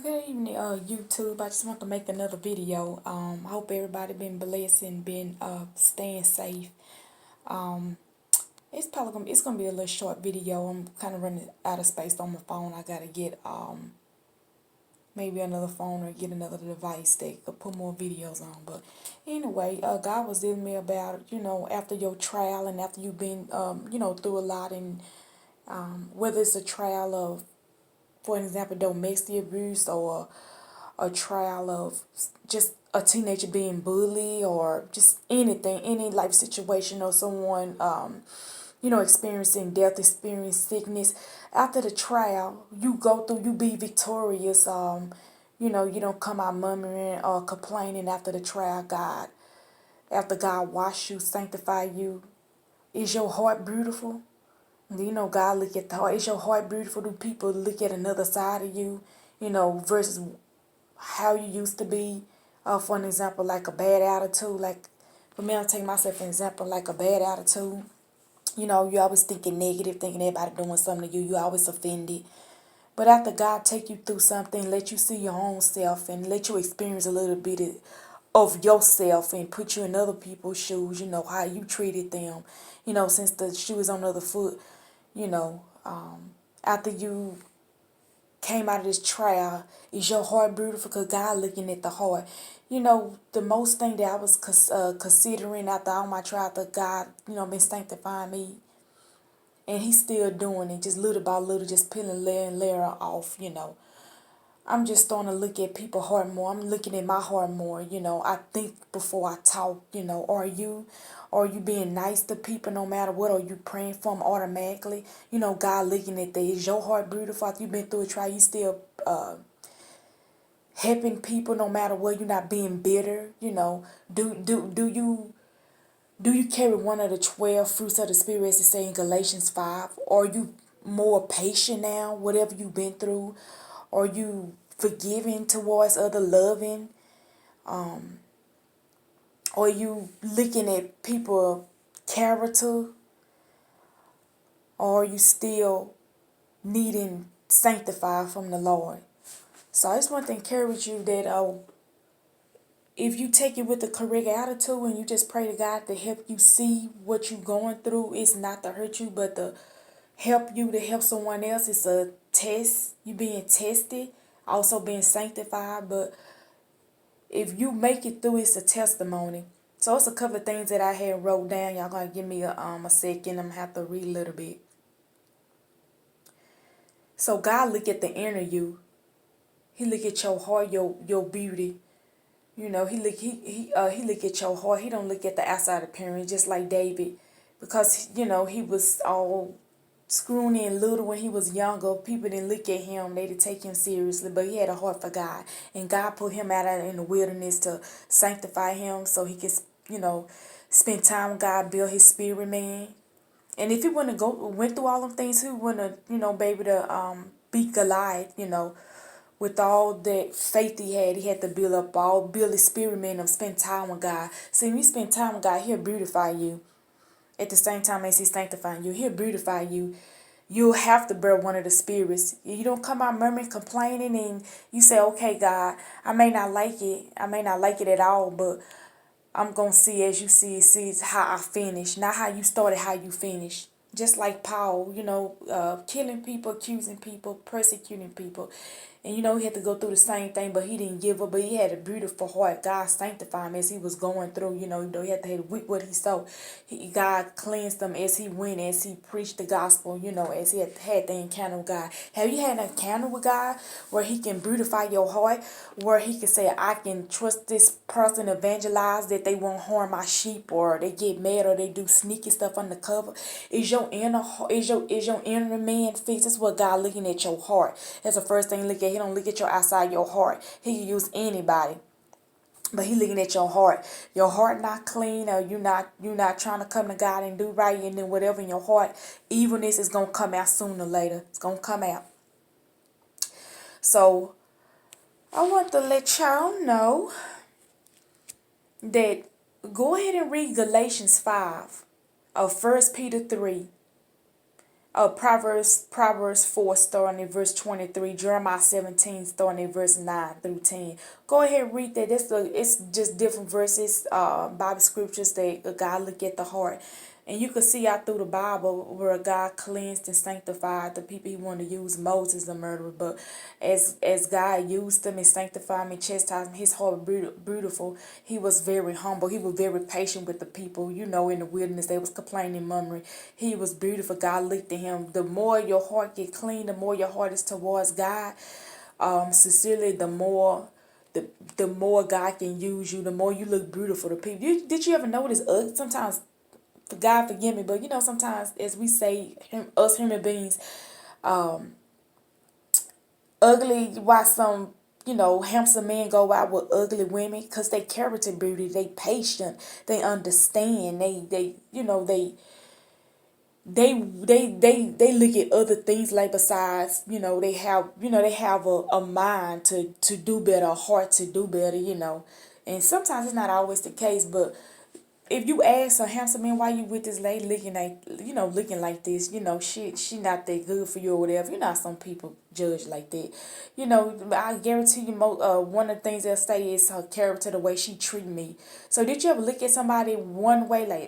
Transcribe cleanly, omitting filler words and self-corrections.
Good evening, YouTube. I just want to make another video. I hope everybody been blessed and been staying safe. Um, it's gonna be a little short video. I'm kind of running out of space on my phone. I gotta get maybe another phone or get another device that could put more videos on. But anyway, God was telling me about after your trial and after you've been through a lot, and whether it's a trial of, for example, domestic abuse, or a trial of just a teenager being bullied, or just anything, any life situation, or someone experiencing death, experiencing sickness. After the trial, you go through, you be victorious. You don't come out murmuring or complaining after the trial. After God wash you, sanctify you, is your heart beautiful? Do you know God look at the heart? Is your heart beautiful? Do people look at another side of you, versus how you used to be? For an example, like a bad attitude. Like, for me, I'll take myself for an example, like a bad attitude. You always thinking negative, thinking everybody doing something to you. You always offended. But after God take you through something, let you see your own self and let you experience a little bit of yourself and put you in other people's shoes, how you treated them, since the shoe is on the other foot, you know, after you came out of this trial, is your heart beautiful? Because God looking at the heart. The most thing that I was considering after all my trial, after God, been sanctifying me, and He's still doing it, just little by little, just peeling layer and layer off. I'm just starting to look at people's heart more. I'm looking at my heart more. I think before I talk. Are you being nice to people no matter what? Are you praying for them automatically? God looking at that. Is your heart beautiful? After you've been through a trial, you still helping people no matter what. You're not being bitter. Do you carry one of the 12 fruits of the Spirit, as it say in Galatians 5? Are you more patient now, whatever you've been through? Are you forgiving towards other, loving? Are you looking at people character? Or are you still needing sanctified from the Lord? So I just want to encourage you that if you take it with the correct attitude and you just pray to God to help you see what you're going through, it's not to hurt you, but to help you, to help someone else. It's a test. You being tested, also being sanctified. But if you make it through, it's a testimony. So it's a couple of things that I had wrote down. Y'all gonna give me a second. I'm gonna have to read a little bit. So God look at the inner you. He look at your heart, your beauty. He look at your heart. He don't look at the outside appearance, just like David, because he was all screwing in little when he was younger. People didn't look at him; they didn't take him seriously. But he had a heart for God, and God put him out in the wilderness to sanctify him, so he could spend time with God, build his spirit man. And if he went through all them things, he wouldn't have be able to beat Goliath. With all that faith he had to build his spirit man up, spend time with God. See, when you spend time with God, He'll beautify you. At the same time as He's sanctifying you, He'll beautify you. You'll have to bear one of the spirits. You don't come out murmuring, complaining, and you say, okay, God, I may not like it. I may not like it at all, but I'm going to see as you see how I finish, not how you started, how you finish. Just like Paul, killing people, accusing people, persecuting people. And he had to go through the same thing, but he didn't give up. But he had a beautiful heart. God sanctified him as he was going through. He had to reap what he sowed. God cleansed him as he went, as he preached the gospel, as he had the encounter with God. Have you had an encounter with God where He can beautify your heart, where He can say, I can trust this person, evangelize, that they won't harm my sheep, or they get mad, or they do sneaky stuff undercover? Is your inner man fixed? That's what God looking at, your heart. That's the first thing He look at. He don't look at your outside, your heart. He can use anybody, but He looking at your heart. Your heart not clean, or you not trying to come to God and do right, and then whatever in your heart, evilness is gonna come out sooner or later. It's gonna come out. So I want to let y'all know that go ahead and read Galatians 5 or 1 Peter 3. Proverbs 4 starting at verse 23, Jeremiah 17 starting at verse 9 through 10. Go ahead and read that. It's just different verses, Bible scriptures that God look at the heart. And you can see out through the Bible where God cleansed and sanctified the people he wanted to use. Moses, the murderer, but as God used him and sanctified him and chastised him, his heart was beautiful. He was very humble. He was very patient with the people. You know, in the wilderness, they was complaining, murmuring. He was beautiful. God looked at him. The more your heart get clean, the more your heart is towards God. Sincerely, the more God can use you, the more you look beautiful to people. Did you ever notice sometimes, God forgive me, but you know, sometimes as we say, us human beings, ugly, why some, you know, handsome men go out with ugly women? Because they character beauty, they patient, they understand, they you know, they look at other things like besides, they have a mind to do better, a heart to do better, and sometimes it's not always the case. But if you ask a handsome man why you with this lady looking like this, she not that good for you or whatever. You know, some people judge like that. I guarantee you, one of the things they'll say is her character, the way she treat me. So did you ever look at somebody one way like,